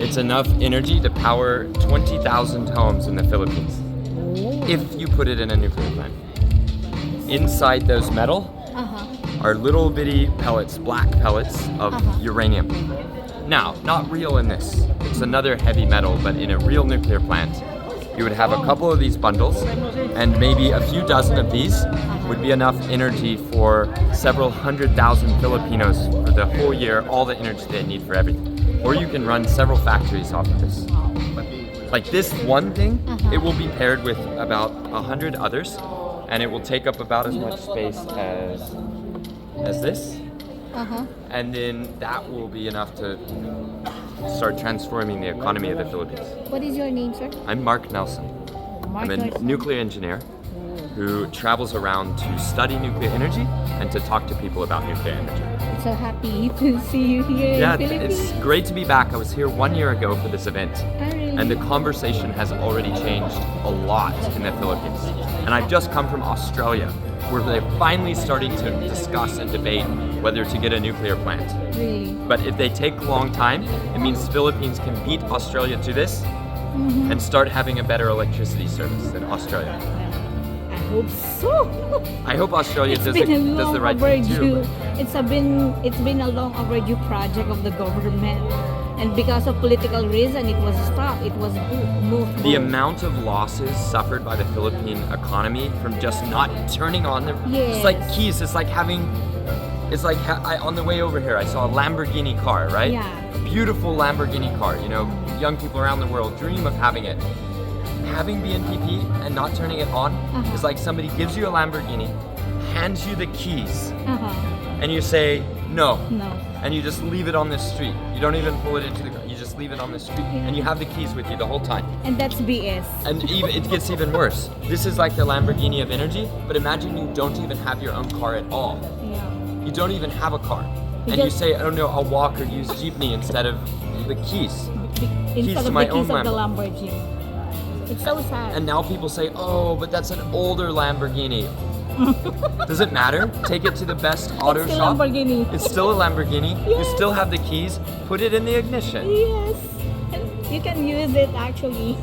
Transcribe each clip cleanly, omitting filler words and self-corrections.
It's enough energy to power 20,000 homes in the Philippines if you put it in a nuclear plant. Inside those metal are little bitty pellets, black pellets of uranium. Now, not real in this. It's another heavy metal, but in a real nuclear plant, you would have a couple of these bundles, and maybe a few dozen of these would be enough energy for several 100,000 Filipinos for the whole year, all the energy they need for everything. Or you can run several factories off of this. Like this one thing, it will be paired with about 100 others, and it will take up about as much space as this. And then that will be enough to start transforming the economy of the Philippines. What is your name, sir? I'm Mark Nelson. I'm a nuclear engineer who travels around to study nuclear energy and to talk to people about nuclear energy. I'm so happy to see you here in the Philippines. It's great to be back. I was here 1 year ago for this event. Really? And the conversation has already changed a lot in the Philippines. And I've just come from Australia, where they're finally starting to discuss and debate whether to get a nuclear plant. Really? But if they take a long time, it means Philippines can beat Australia to this and start having a better electricity service than Australia. I hope so. I hope Australia does the right thing too. It's been a long overdue project of the government, and because of political reason, it was stopped. It was moved. The amount of losses suffered by the Philippine economy from just not turning on the. It's like keys. It's like having. It's like on the way over here, I saw a Lamborghini car, right? Yeah. A beautiful Lamborghini car. You know, young people around the world dream of having it. Having BNPP and not turning it on is like somebody gives you a Lamborghini, hands you the keys, and you say no, and you just leave it on the street. You don't even pull it into the car. You just leave it on the street, and you have the keys with you the whole time. And that's BS. And even, it gets even worse. This is like the Lamborghini of energy, but imagine you don't even have your own car at all. Yeah. You don't even have a car, and you say, I don't know, I'll walk or use jeepney instead of the keys. Instead of my the keys of the Lamborghini. It's so sad. And now people say, oh, but that's an older Lamborghini. Does it matter? Take it to the best auto shop. Lamborghini. It's still a Lamborghini. Yes. You still have the keys. Put it in the ignition. Yes. You can use it actually.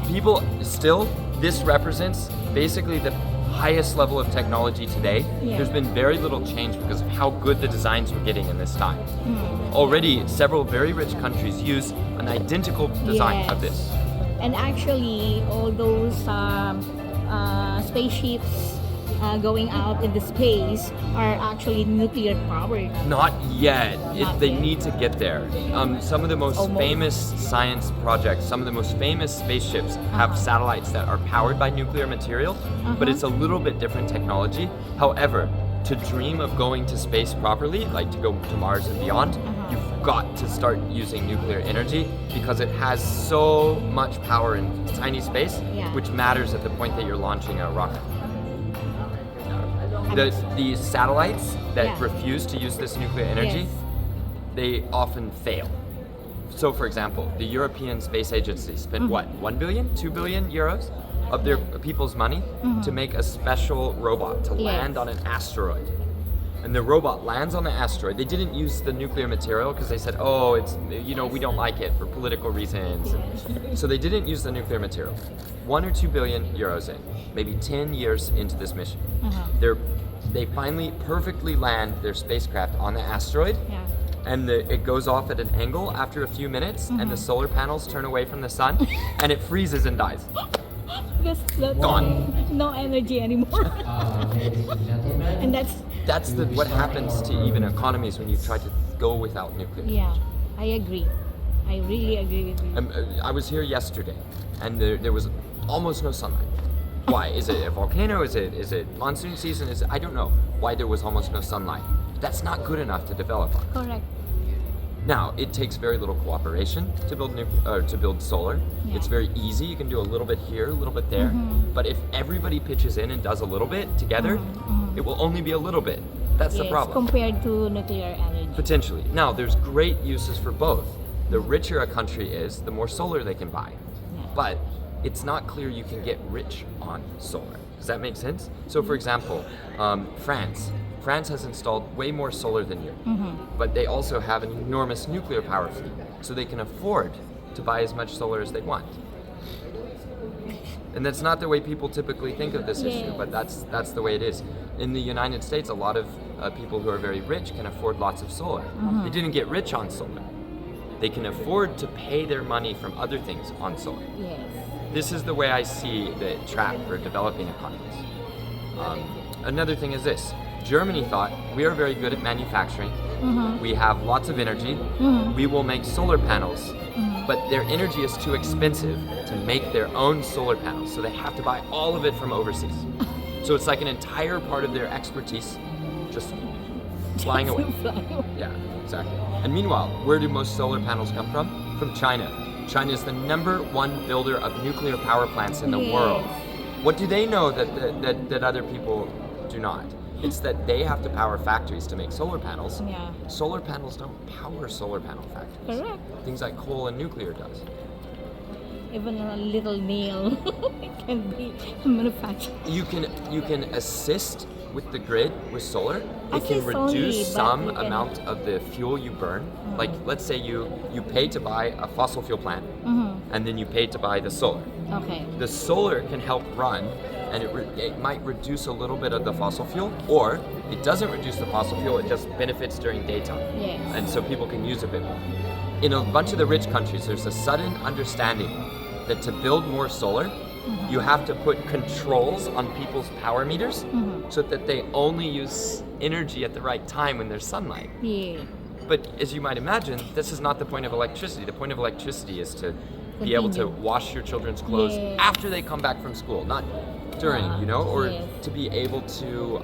People still, this represents basically the highest level of technology today. Yeah. There's been very little change because of how good the designs were getting in this time. Already, several very rich countries use an identical design of this. And actually, all those spaceships going out in the space are actually nuclear powered. Not yet. They need to get there. Some of the most famous science projects, some of the most famous spaceships have satellites that are powered by nuclear material, but it's a little bit different technology. However, to dream of going to space properly, like to go to Mars and beyond, you've got to start using nuclear energy because it has so much power in tiny space, which matters at the point that you're launching a rocket. The satellites that refuse to use this nuclear energy, they often fail. So for example, the European Space Agency spent 1 billion, 2 billion euros of their people's money to make a special robot to land on an asteroid. And the robot lands on the asteroid. They didn't use the nuclear material because they said, oh, it's, you know, we don't like it for political reasons. So they didn't use the nuclear material. 1 or 2 billion euros in, maybe 10 years into this mission. They finally perfectly land their spacecraft on the asteroid. And it goes off at an angle after a few minutes, and the solar panels turn away from the sun, and it freezes and dies. Gone. No energy anymore. And that's what happens to even economies when you try to go without nuclear energy. Yeah, I agree. I really agree with you. I was here yesterday, and there was almost no sunlight. Why? Is it a volcano? Is it monsoon season? I don't know. why there was almost no sunlight. That's not good enough to develop on. Correct. Now, it takes very little cooperation to build solar. Yeah. It's very easy. You can do a little bit here, a little bit there. But if everybody pitches in and does a little bit together, it will only be a little bit. That's the problem. Compared to nuclear energy. Potentially. Now, there's great uses for both. The richer a country is, the more solar they can buy. Yeah. But it's not clear you can get rich on solar. Does that make sense? So, for example, France. France has installed way more solar than you, but they also have an enormous nuclear power fleet, so they can afford to buy as much solar as they want. And that's not the way people typically think of this issue, but that's the way it is. In the United States, a lot of people who are very rich can afford lots of solar. They didn't get rich on solar. They can afford to pay their money from other things on solar. Yes. This is the way I see the trap for developing economies. Another thing is this. Germany thought, we are very good at manufacturing. We have lots of energy. We will make solar panels. But their energy is too expensive to make their own solar panels. So they have to buy all of it from overseas. So it's like an entire part of their expertise just flying away. Yeah, exactly. And meanwhile, where do most solar panels come from? From China. China is the #1 builder of nuclear power plants in the world. What do they know that other people do not? It's that they have to power factories to make solar panels. Yeah. Solar panels don't power solar panel factories. Correct. Things like coal and nuclear does. Even a little nail can be manufactured. You can assist with the grid with solar. It can Assist only, reduce but some you can- amount of the fuel you burn. Like let's say you pay to buy a fossil fuel plant, and then you pay to buy the solar. Okay. The solar can help run, and it might reduce a little bit of the fossil fuel, or it doesn't reduce the fossil fuel, it just benefits during daytime. Yes. And so people can use a bit more. In a bunch of the rich countries, there's a sudden understanding that to build more solar, you have to put controls on people's power meters so that they only use energy at the right time when there's sunlight. Yeah. But as you might imagine, this is not the point of electricity. The point of electricity is to be able to wash your children's clothes after they come back from school, not during, or to be able to...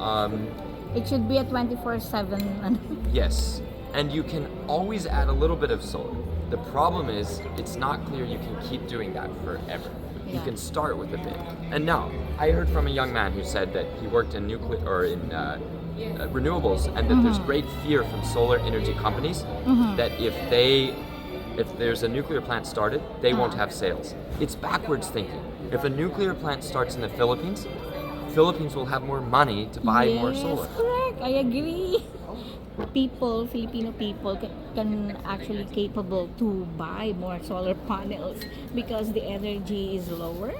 It should be a 24/7. Yes, and you can always add a little bit of solar. The problem is, it's not clear you can keep doing that forever. You can start with a bit. And now, I heard from a young man who said that he worked in renewables, and that there's great fear from solar energy companies that if there's a nuclear plant started, they won't have sales. It's backwards thinking. If a nuclear plant starts in the Philippines will have more money to buy more solar. Yes, correct. I agree. Filipino people can actually capable to buy more solar panels because the energy is lower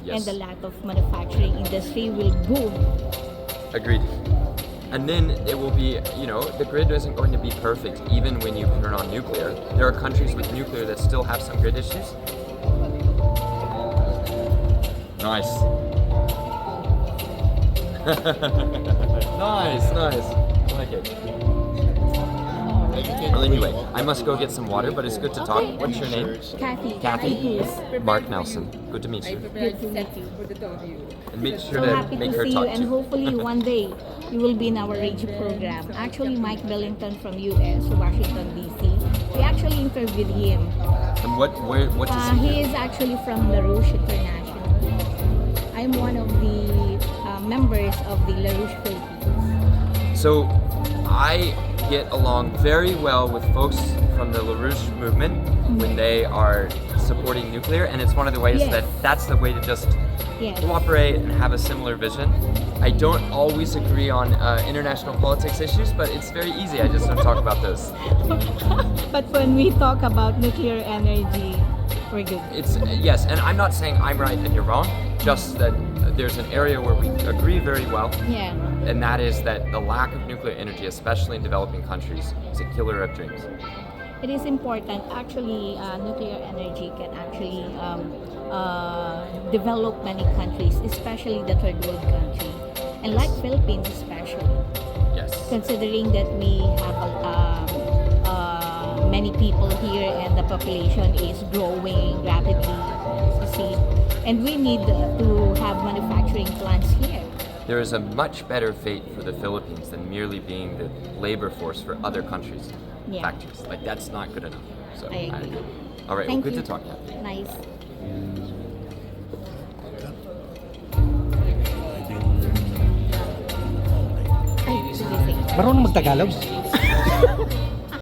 and the lack of manufacturing industry will boom. Agreed. And then it will be, the grid isn't going to be perfect even when you turn on nuclear. There are countries with nuclear that still have some grid issues. Nice. Nice. I like it. Well, anyway, I must go get some water, but it's good to talk. Okay. What's your name? Cathy. Kathy. Cruz. Mark Nelson. Good to meet you. Good to meet you. And make sure So to happy make to her see talk you, and too. hopefully one day you will be in our radio program. Actually, Mike Billington from US, Washington DC. We actually interviewed him. And what does he He do? is actually from Larouche International. I'm one of the members of the Larouche Philippines. So I get along very well with folks from the Larouche movement when they are supporting nuclear, and it's one of the ways that's the way to just cooperate and have a similar vision. I don't always agree on international politics issues, but it's very easy. I just don't talk about those. But when we talk about nuclear energy, we're good. It's yes, and I'm not saying I'm right and you're wrong, just that there's an area where we agree very well. Yeah. And that is that the lack of nuclear energy, especially in developing countries, is a killer of dreams. It is important. Actually, nuclear energy can actually develop many countries, especially the third world country, and like Philippines especially. Yes. Considering that we have many people here and the population is growing rapidly, you see, and we need to have manufacturing plants here. there is a much better fate for the Philippines than merely being the labor force for other countries' Yeah. factories. Like, that's not good enough. So I agree. All right, Thank well, good you. to talk, Cathy. Nice. Ay, sige, sige. Marunong magtagalog?